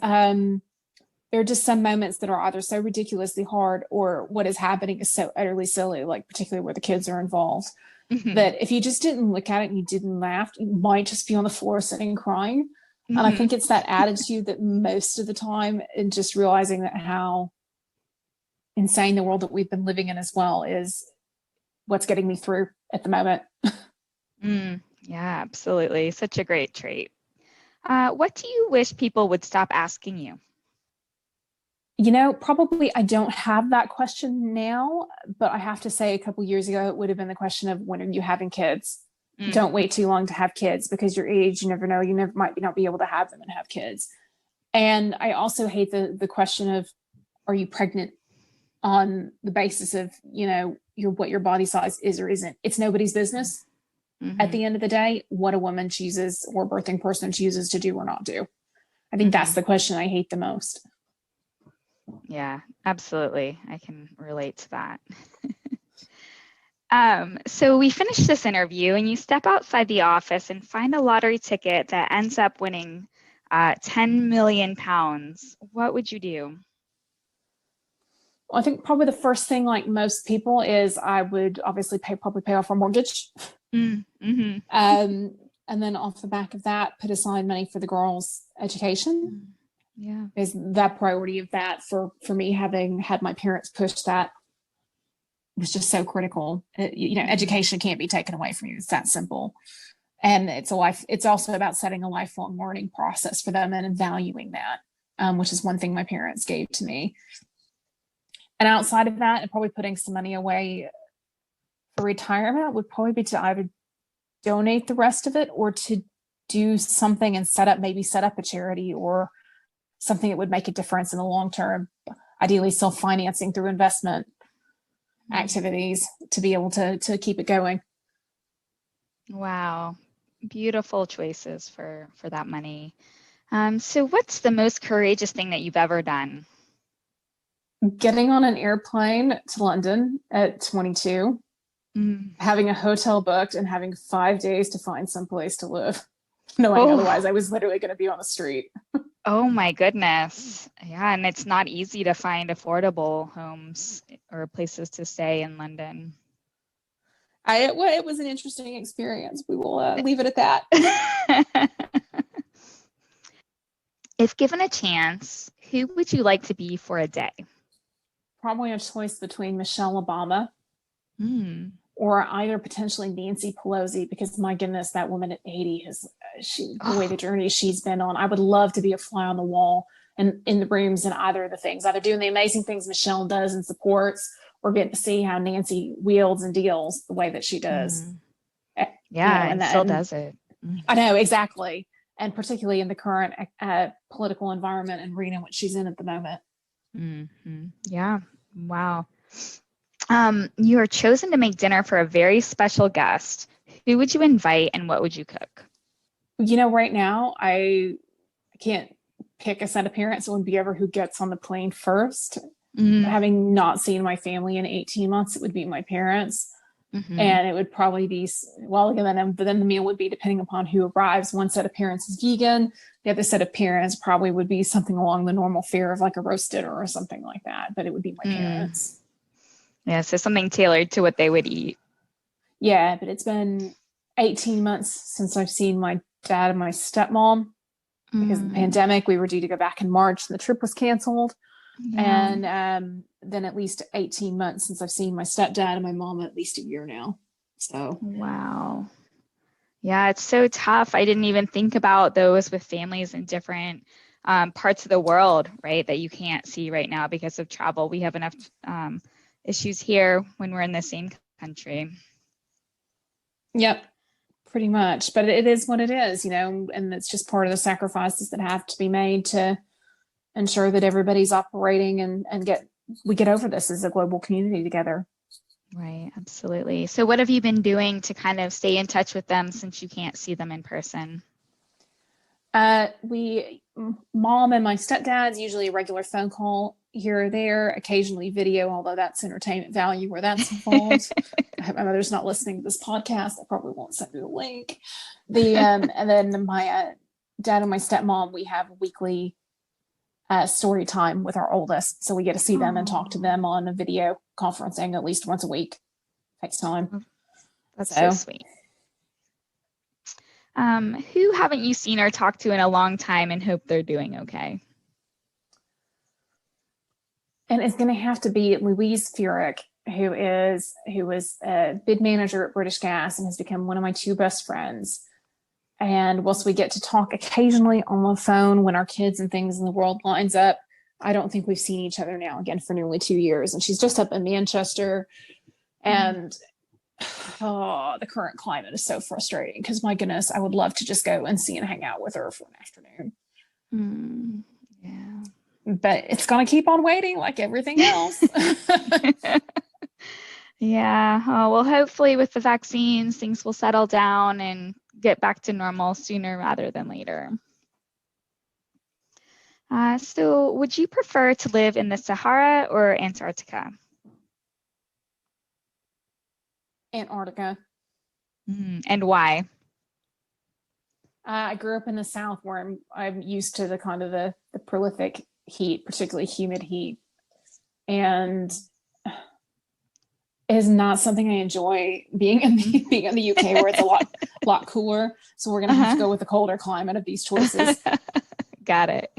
There are just some moments that are either so ridiculously hard or what is happening is so utterly silly, like particularly where the kids are involved, that if you just didn't look at it and you didn't laugh, you might just be on the floor sitting and crying. And I think it's that attitude that most of the time, and just realizing that how insane the world that we've been living in as well is what's getting me through at the moment. Yeah, absolutely. Such a great trait. What do you wish people would stop asking you? Probably I don't have that question now, but I have to say a couple years ago, it would have been the question of when are you having kids? Don't wait too long to have kids because your age, you never know, might not be able to have them and have kids. And I also hate the question of, are you pregnant on the basis of, what your body size is or isn't? It's nobody's business. At the end of the day, what a woman chooses or a birthing person chooses to do or not do. I think that's the question I hate the most. Yeah, absolutely. I can relate to that. So we finished this interview and you step outside the office and find a lottery ticket that ends up winning 10 million pounds. What would you do? Well, I think probably the first thing, like most people, is I would obviously probably pay off our mortgage. And then off the back of that, put aside money for the girls' education. Yeah, is that priority of that for me, having had my parents push that was just so critical. Education can't be taken away from you. It's that simple. And it's also about setting a lifelong learning process for them and valuing that, which is one thing my parents gave to me. And outside of that, and probably putting some money away for retirement would probably be to either donate the rest of it or to do something and set up a charity or something that would make a difference in the long term, ideally self-financing through investment activities to be able to keep it going. Wow. Beautiful choices for that money. So what's the most courageous thing that you've ever done? Getting on an airplane to London at 22, having a hotel booked and having 5 days to find some place to live. Knowing otherwise I was literally going to be on the street. Oh my goodness. Yeah, and it's not easy to find affordable homes or places to stay in London. It was an interesting experience. We will leave it at that. If given a chance, who would you like to be for a day? Probably a choice between Michelle Obama or either potentially Nancy Pelosi, because my goodness, that woman at 80 the way the journey she's been on. I would love to be a fly on the wall and in the rooms in either of the things, either doing the amazing things Michelle does and supports, or get to see how Nancy wields and deals the way that she does. Yeah, and still does it. I know, exactly. and particularly in the current political environment and arena in which she's in at the moment. Mm-hmm. Yeah. Wow. You are chosen to make dinner for a very special guest. Who would you invite and what would you cook? Right now I can't pick a set of parents. It would be ever who gets on the plane first. Having not seen my family in 18 months, it would be my parents. And it would probably be, but then the meal would be depending upon who arrives. One set of parents is vegan. The other set of parents probably would be something along the normal fare of like a roast dinner or something like that. But it would be my parents. Yeah, so something tailored to what they would eat. Yeah, but it's been 18 months since I've seen my dad and my stepmom. Because of the pandemic, we were due to go back in March and the trip was canceled. Yeah. And then at least 18 months since I've seen my stepdad and my mom, at least a year now. So wow. Yeah, it's so tough. I didn't even think about those with families in different parts of the world, right, that you can't see right now because of travel. We have enough issues here when we're in the same country. Yep. Pretty much, but it is what it is, and it's just part of the sacrifices that have to be made to ensure that everybody's operating and we get over this as a global community together. Right, absolutely. So what have you been doing to kind of stay in touch with them since you can't see them in person? Mom and my stepdad's usually a regular phone call here or there, occasionally video, although that's entertainment value where that's involved. I hope my mother's not listening to this podcast. I probably won't send her the link. And then my dad and my stepmom, we have weekly story time with our oldest. So we get to see them and talk to them on a video conferencing at least once a week. FaceTime. That's so sweet. Who haven't you seen or talked to in a long time and hope they're doing okay? And it's going to have to be Louise Furyk, who was a bid manager at British Gas and has become one of my two best friends. And whilst we get to talk occasionally on the phone when our kids and things in the world lines up, I don't think we've seen each other now again for nearly 2 years. And she's just up in Manchester. And the current climate is so frustrating because, my goodness, I would love to just go and see and hang out with her for an afternoon. Yeah. But it's going to keep on waiting like everything else. Yeah. Oh, well, hopefully with the vaccines, things will settle down and get back to normal sooner rather than later. So would you prefer to live in the Sahara or Antarctica? Antarctica. And why? I grew up in the South where I'm used to the kind of the prolific heat, particularly humid heat. And it is not something I enjoy being in the UK where it's a lot cooler. So we're going to have to go with the colder climate of these choices. Got it.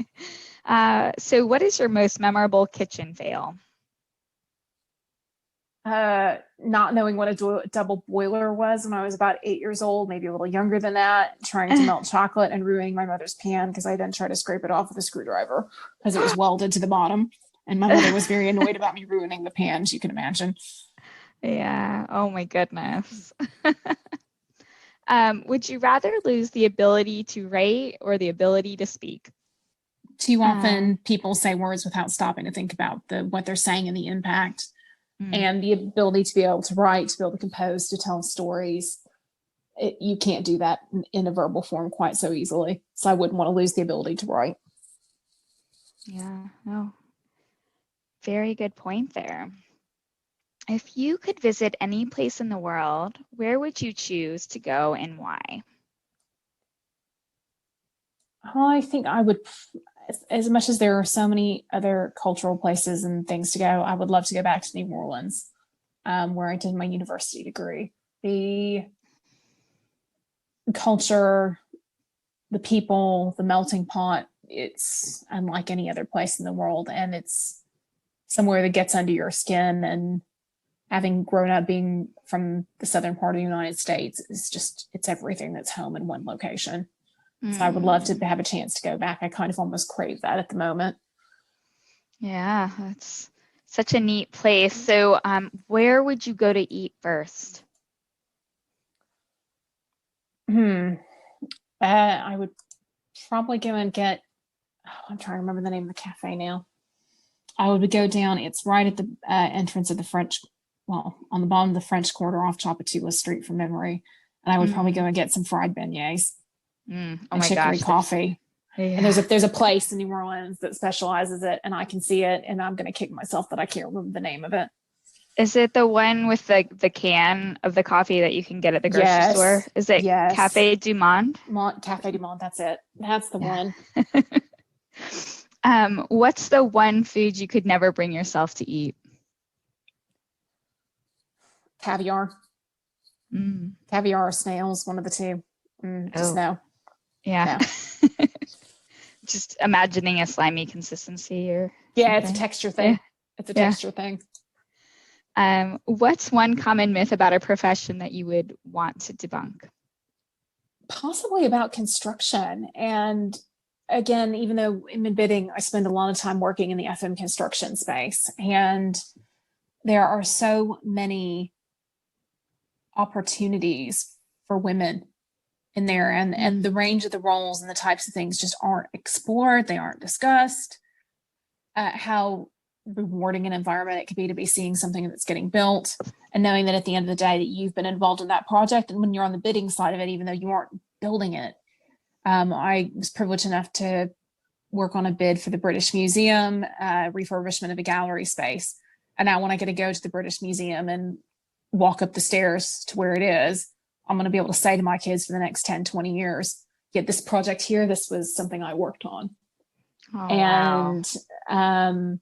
So what is your most memorable kitchen fail? Not knowing what a double boiler was when I was about 8 years old, maybe a little younger than that, trying to melt chocolate and ruining my mother's pan because I then tried to scrape it off with a screwdriver because it was welded to the bottom. And my mother was very annoyed about me ruining the pan, as you can imagine. Yeah. Oh my goodness. Would you rather lose the ability to write or the ability to speak? Too often people say words without stopping to think about what they're saying and the impact. And the ability to be able to write, to be able to compose, to tell stories, you can't do that in a verbal form quite so easily. So I wouldn't want to lose the ability to write. Yeah, no. Very good point there. If you could visit any place in the world, where would you choose to go and why? I think I would, as much as there are so many other cultural places and things to go, I would love to go back to New Orleans, where I did my university degree. The culture, the people, the melting pot, it's unlike any other place in the world. And it's somewhere that gets under your skin. And having grown up being from the southern part of the United States, it's everything that's home in one location. So I would love to have a chance to go back. I kind of almost crave that at the moment. Yeah, that's such a neat place. So where would you go to eat first? I would probably go and get, I'm trying to remember the name of the cafe now. I would go down, it's right at the entrance of the French, well, on the bottom of the French Quarter off Chapatula Street from memory. And I would probably go and get some fried beignets Oh and my chicory gosh. coffee. Yeah. And there's a place in New Orleans that specializes it, and I can see it, and I'm going to kick myself that I can't remember the name of it. Is it the one with the can of the coffee that you can get at the grocery store? Is it Cafe du Monde? Cafe du Monde, that's it. That's the one. What's the one food you could never bring yourself to eat? Caviar. Caviar or snails, one of the two. Just no. Yeah. No. Just imagining a slimy consistency or yeah, something. It's a texture thing. Yeah. It's a texture thing. What's one common myth about a profession that you would want to debunk? Possibly about construction. And again, even though in bidding, I spend a lot of time working in the FM construction space, and there are so many opportunities for women in there, and the range of the roles and the types of things just aren't explored. They aren't discussed. How rewarding an environment it could be to be seeing something that's getting built and knowing that at the end of the day that you've been involved in that project. And when you're on the bidding side of it, even though you aren't building it, I was privileged enough to work on a bid for the British Museum, refurbishment of a gallery space. And now when I get to go to the British Museum and walk up the stairs to where it is, I'm going to be able to say to my kids for the next 10, 20 years, yeah, this project here, this was something I worked on. Oh, and, wow.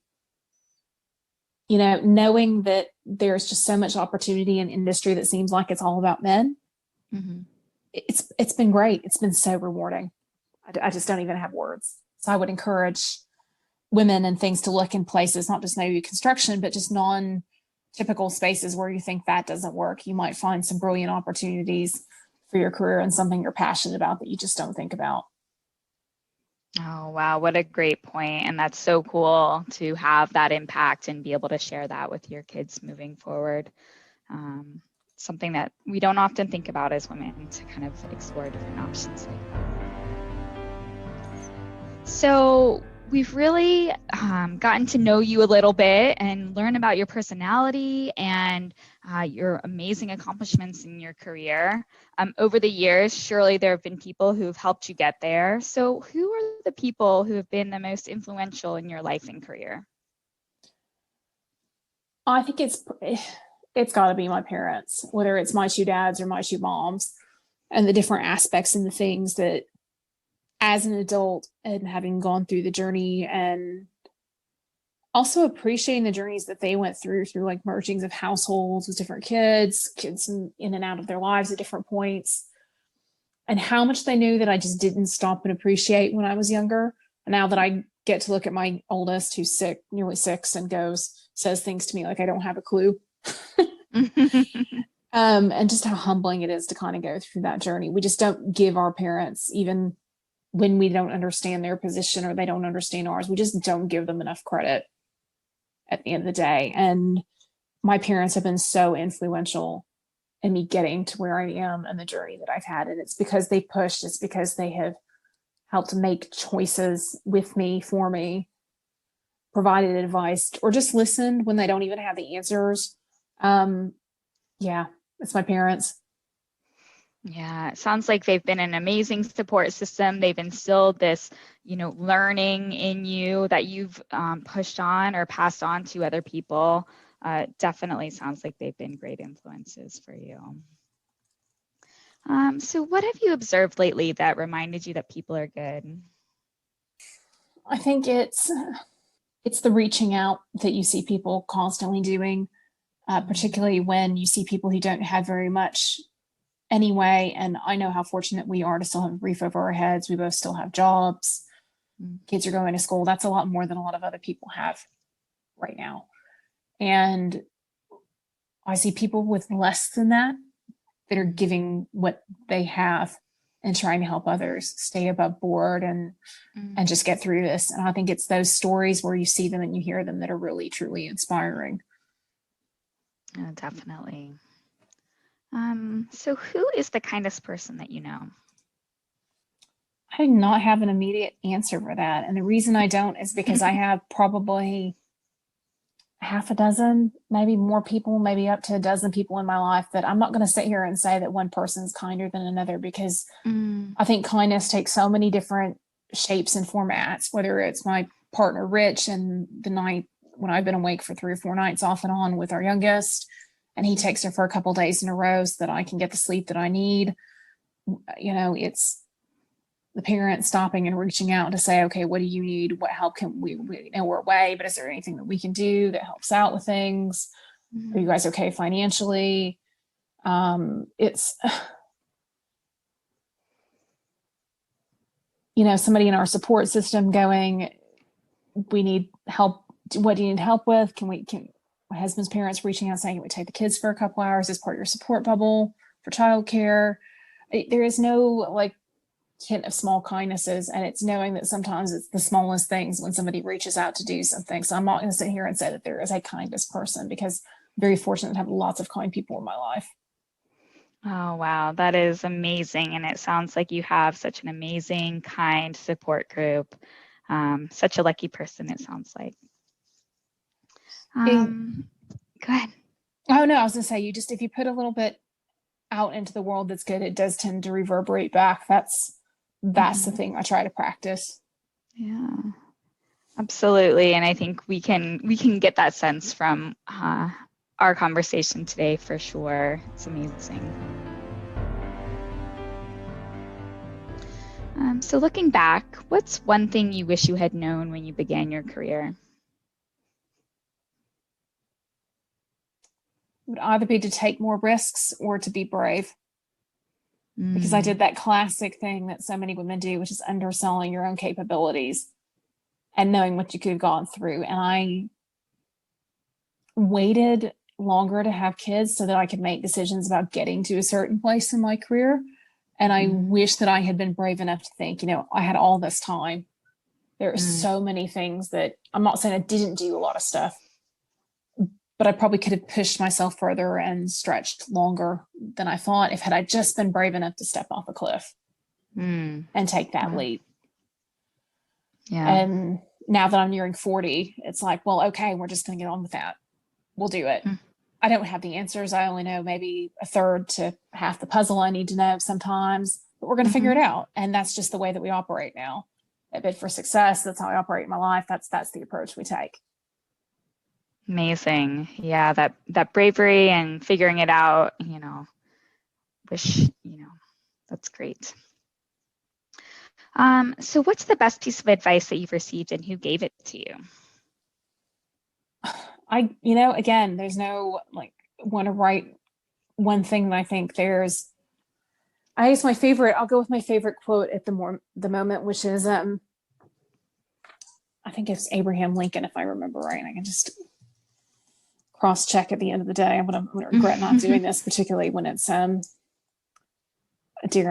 You know, knowing that there's just so much opportunity in industry that seems like it's all about men. It's been great. It's been so rewarding. I just don't even have words. So I would encourage women and things to look in places, not just maybe construction, but just non-typical spaces where you think that doesn't work. You might find some brilliant opportunities for your career and something you're passionate about that you just don't think about. Oh, wow. What a great point. And that's so cool to have that impact and be able to share that with your kids moving forward. Something that we don't often think about as women, to kind of explore different options like that. So we've really gotten to know you a little bit and learn about your personality and your amazing accomplishments in your career. Over the years, surely there have been people who've helped you get there. So who are the people who have been the most influential in your life and career? I think it's got to be my parents, whether it's my two dads or my two moms, and the different aspects and the things that as an adult and having gone through the journey and also appreciating the journeys that they went through like mergings of households with different kids in and out of their lives at different points, and how much they knew that I just didn't stop and appreciate when I was younger. And now that I get to look at my oldest, who's nearly 6, and says things to me like I don't have a clue. And just how humbling it is to kind of go through that journey. We just don't give our parents, even when we don't understand their position or they don't understand ours, we just don't give them enough credit at the end of the day. And my parents have been so influential in me getting to where I am and the journey that I've had. And it's because they pushed, it's because they have helped make choices with me, for me, provided advice, or just listened when they don't even have the answers. Yeah, it's my parents. Yeah, it sounds like they've been an amazing support system. They've instilled this, learning in you that you've pushed on or passed on to other people. Definitely sounds like they've been great influences for you. So what have you observed lately that reminded you that people are good? I think it's the reaching out that you see people constantly doing, particularly when you see people who don't have very much anyway. And I know how fortunate we are to still have a roof over our heads. We both still have jobs. Kids are going to school. That's a lot more than a lot of other people have right now. And I see people with less than that are giving what they have and trying to help others stay above board and just get through this. And I think it's those stories where you see them and you hear them that are really, truly inspiring. Oh, definitely. So who is the kindest person that you know? I do not have an immediate answer for that. And the reason I don't is because I have probably half a dozen, maybe more people, maybe up to a dozen people in my life that I'm not going to sit here and say that one person's kinder than another, because I think kindness takes so many different shapes and formats, whether it's my partner Rich and the night when I've been awake for 3 or 4 nights off and on with our youngest, and he takes her for a couple of days in a row so that I can get the sleep that I need. It's the parent stopping and reaching out to say, okay, what do you need? What help can we know we're away, but is there anything that we can do that helps out with things? Are you guys okay financially? It's, somebody in our support system going, we need help. What do you need help with? My husband's parents reaching out saying, can we take the kids for a couple hours as part of your support bubble for childcare? There is no hint of small kindnesses, and it's knowing that sometimes it's the smallest things when somebody reaches out to do something. So I'm not going to sit here and say that there is a kindest person, because I'm very fortunate to have lots of kind people in my life. Oh, wow. That is amazing. And it sounds like you have such an amazing, kind support group. Such a lucky person, it sounds like. Go ahead. Oh, no, I was going to say, if you put a little bit out into the world that's good, it does tend to reverberate back. That's the thing I try to practice. Yeah, absolutely. And I think we can get that sense from our conversation today for sure. It's amazing. So looking back, what's one thing you wish you had known when you began your career? It would either be to take more risks or to be brave. Because I did that classic thing that so many women do, which is underselling your own capabilities and knowing what you could have gone through. And I waited longer to have kids so that I could make decisions about getting to a certain place in my career. And I wish that I had been brave enough to think, I had all this time. There are so many things that I'm not saying I didn't do a lot of stuff, but I probably could have pushed myself further and stretched longer than I thought if I just been brave enough to step off a cliff and take that leap. Yeah. And now that I'm nearing 40, it's like, well, okay, we're just going to get on with that. We'll do it. I don't have the answers. I only know maybe a third to half the puzzle I need to know sometimes, but we're going to figure it out. And that's just the way that we operate now. At Bid for Success, that's how I operate in my life. That's the approach we take. Amazing. Yeah, that bravery and figuring it out, that's great. So what's the best piece of advice that you've received and who gave it to you? Again, there's no want to write one thing that I think there's. I'll go with my favorite quote at the moment, which is, I think it's Abraham Lincoln, if I remember right. And I can just cross-check at the end of the day. I'm going to regret not doing this, particularly when it's, dare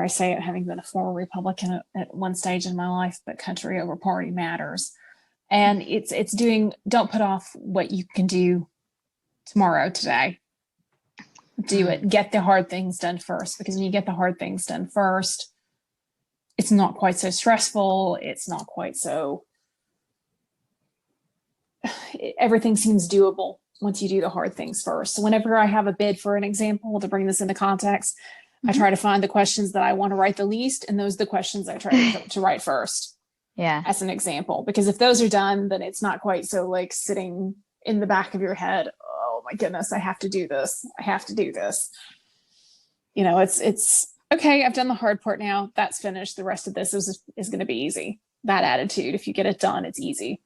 I say it, having been a former Republican at one stage in my life, but country over party matters. And it's don't put off what you can do tomorrow, today. Do it. Get the hard things done first, because when you get the hard things done first, it's not quite so stressful. It's not quite so, everything seems doable once you do the hard things first. So whenever I have a bid, for an example, to bring this into context, I try to find the questions that I want to write the least, and those are the questions I try to write first. Yeah. As an example, because if those are done, then it's not quite so sitting in the back of your head. Oh my goodness, I have to do this. I have to do this. It's okay. I've done the hard part now. That's finished. The rest of this is going to be easy. That attitude, if you get it done, it's easy.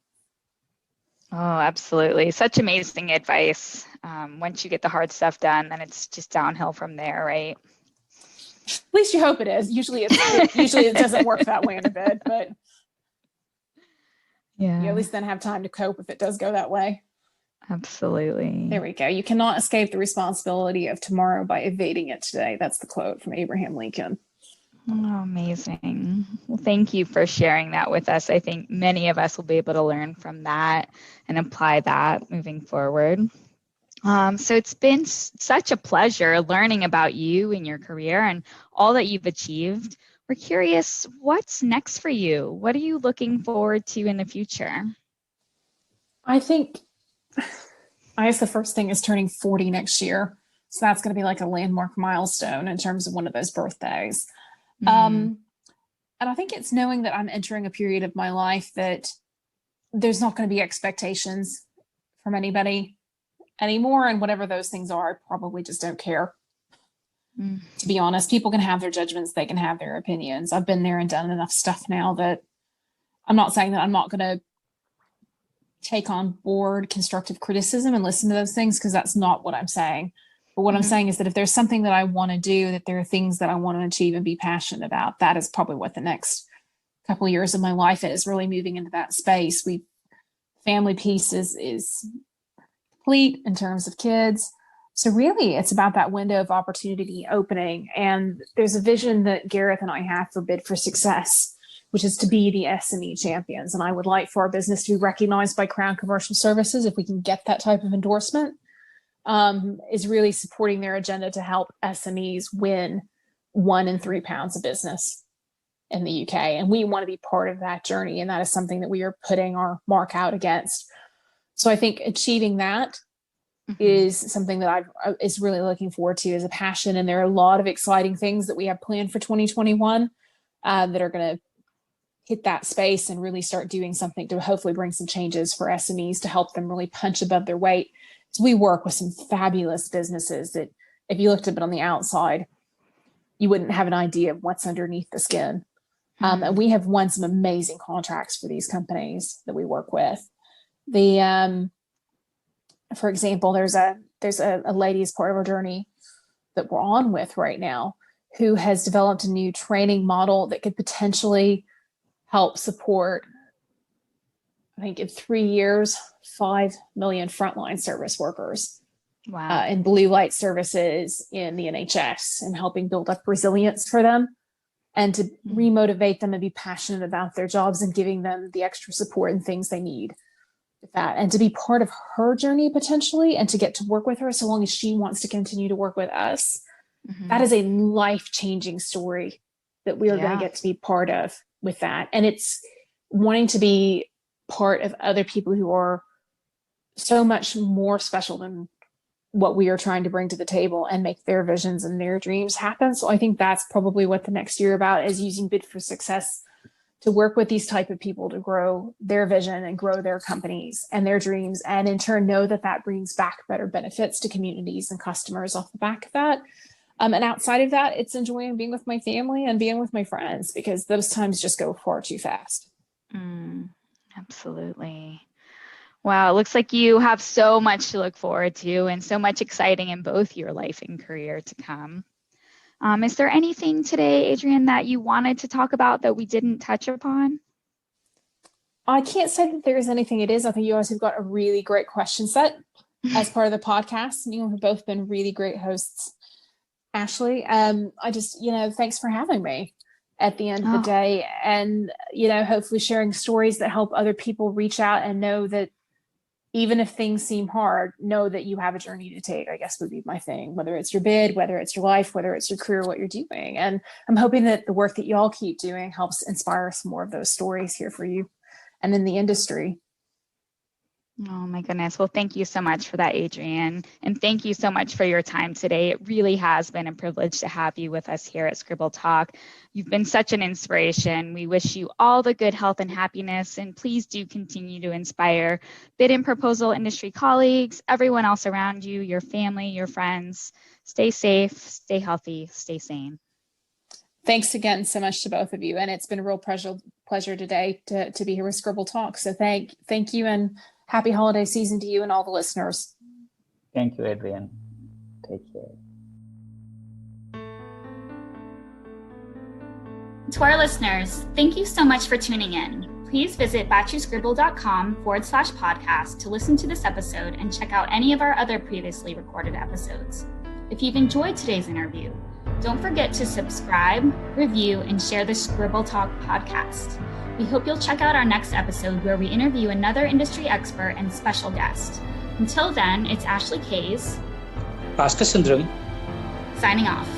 Oh, absolutely. Such amazing advice. Once you get the hard stuff done, then it's just downhill from there, right? At least you hope it is. Usually it doesn't work that way in a bid, but yeah, you at least then have time to cope if it does go that way. Absolutely. There we go. You cannot escape the responsibility of tomorrow by evading it today. That's the quote from Abraham Lincoln. Oh, amazing. Well, thank you for sharing that with us. I think many of us will be able to learn from that and apply that moving forward. So it's been such a pleasure learning about you and your career and all that you've achieved. we're curious, what's next for you? What are you looking forward to in the future? I guess the first thing is turning 40 next year. So that's going to be like a landmark milestone in terms of one of those birthdays. And I think it's knowing that I'm entering a period of my life that there's not going to be expectations from anybody anymore. And whatever those things are, I probably just don't care. To be honest, people can have their judgments. They can have their opinions. I've been there and done enough stuff now that I'm not saying that I'm not going to take on board constructive criticism and listen to those things, because that's not what I'm saying. But what I'm saying is that if there's something that I want to do, that there are things that I want to achieve and be passionate about, that is probably what the next couple of years of my life is, really moving into that space. Family piece is complete in terms of kids. So really, it's about that window of opportunity opening. And there's a vision that Gareth and I have for Bid for Success, which is to be the SME champions. And I would like for our business to be recognized by Crown Commercial Services, if we can get that type of endorsement, is really supporting their agenda to help SMEs win 1 in 3 pounds of business in the UK. And we want to be part of that journey. And that is something that we are putting our mark out against. So I think achieving that is something that I is really looking forward to as a passion. And there are a lot of exciting things that we have planned for 2021 that are going to hit that space and really start doing something to hopefully bring some changes for SMEs to help them really punch above their weight. So we work with some fabulous businesses that if you looked at it on the outside, you wouldn't have an idea of what's underneath the skin. And we have won some amazing contracts for these companies that we work with. For example, there's a lady as part of our journey that we're on with right now who has developed a new training model that could potentially help support, I think in 3 years, 5 million frontline service workers. Wow. In blue light services in the NHS, and helping build up resilience for them and to remotivate them and be passionate about their jobs and giving them the extra support and things they need. That and to be part of her journey potentially, and to get to work with her so long as she wants to continue to work with us. That is a life-changing story that we are going to get to be part of with that. And it's wanting to be part of other people who are so much more special than what we are trying to bring to the table and make their visions and their dreams happen. So I think that's probably what the next year about is, using Bid for Success to work with these type of people to grow their vision and grow their companies and their dreams, and in turn know that that brings back better benefits to communities and customers off the back of that. And outside of that, it's enjoying being with my family and being with my friends, because those times just go far too fast. Absolutely. Wow, it looks like you have so much to look forward to and so much exciting in both your life and career to come. Is there anything today, Adrian, that you wanted to talk about that we didn't touch upon? I can't say that there is anything it is. I think you guys have got a really great question set as part of the podcast. You have both been really great hosts, Ashley. I just, thanks for having me at the end of the day, and, hopefully sharing stories that help other people reach out and know that even if things seem hard, know that you have a journey to take, I guess would be my thing, whether it's your bid, whether it's your life, whether it's your career, what you're doing. And I'm hoping that the work that you all keep doing helps inspire some more of those stories here for you and in the industry. Oh my goodness. Well, thank you so much for that, Adrian. And thank you so much for your time today. It really has been a privilege to have you with us here at Scribble Talk. You've been such an inspiration. We wish you all the good health and happiness, and please do continue to inspire bid and proposal industry colleagues, everyone else around you, your family, your friends. Stay safe, stay healthy, stay sane. Thanks again so much to both of you. And it's been a real pleasure today to be here with Scribble Talk. So thank you, and happy holiday season to you and all the listeners. Thank you, Adrian. Take care. To our listeners, thank you so much for tuning in. Please visit baachuscribble.com/podcast to listen to this episode and check out any of our other previously recorded episodes. If you've enjoyed today's interview, don't forget to subscribe, review, and share the Scribble Talk podcast. We hope you'll check out our next episode where we interview another industry expert and special guest. Until then, it's Ashley Kays, Bhaskar Sundram, signing off.